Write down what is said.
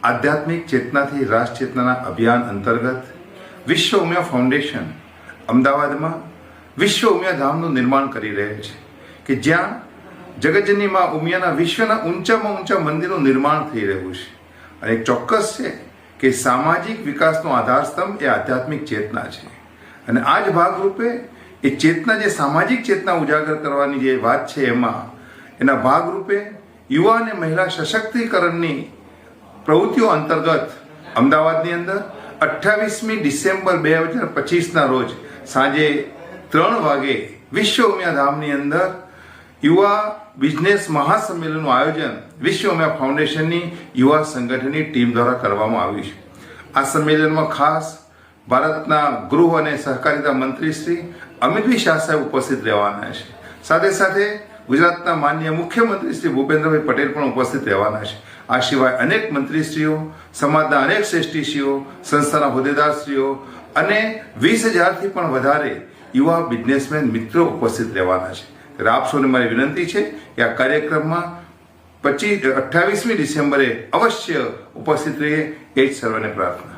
આધ્યાત્મિક ચેતનાથી રાષ્ટ્ર ચેતનાના અભિયાન અંતર્ગત વિશ્વ ઉમિયા ફાઉન્ડેશન અમદાવાદમાં વિશ્વ ઉમિયા ધામનું નિર્માણ કરી રહ્યું છે કે જ્યાં જગતજનની માં ઉમિયાના વિશ્વના ઊંચામાં ઊંચા મંદિરનું નિર્માણ થઈ રહ્યું છે. અને એક ચોક્કસ છે કે સામાજિક વિકાસનો આધારસ્તંભ એ આધ્યાત્મિક ચેતના છે. અને આ જ ભાગરૂપે એ ચેતના, જે સામાજિક ચેતના ઉજાગર કરવાની જે વાત છે, એના ભાગરૂપે યુવા અને મહિલા સશક્તિકરણની પ્રવૃત્તિઓ અંતર્ગત અમદાવાદની અંદર 28મી ડિસેમ્બર 2025ના રોજ સાંજે 3 વાગે વિશ્વ ઉમિયા ધામની અંદર યુવા બિઝનેસ મહાસંમેલનનું આયોજન વિશ્વ ઉમિયા ફાઉન્ડેશનની યુવા સંગઠનની ટીમ દ્વારા કરવામાં આવ્યું છે. આ સંમેલનમાં ખાસ ભારતના ગૃહ અને સહકારિતા મંત્રી શ્રી અમિતભાઈ શાહ સાહેબ ઉપસ્થિત રહેવાના છે. સાથે સાથે ગુજરાતના માનનીય મુખ્યમંત્રી શ્રી ભૂપેન્દ્રભાઈ પટેલ પણ ઉપસ્થિત રહેવાના છે. આ સિવાય અનેક મંત્રીશ્રીઓ, સમાજના અનેક શ્રેષ્ઠીશ્રીઓ, સંસ્થાના હોદ્દેદારશ્રીઓ અને 20,000થી પણ વધારે યુવા બિઝનેસમેન મિત્રો ઉપસ્થિત રહેવાના છે. ત્યારે આપ સૌને મારી વિનંતી છે કે આ કાર્યક્રમમાં 28મી ડિસેમ્બરે અવશ્ય ઉપસ્થિત રહીએ, એ જ સર્વને પ્રાર્થના.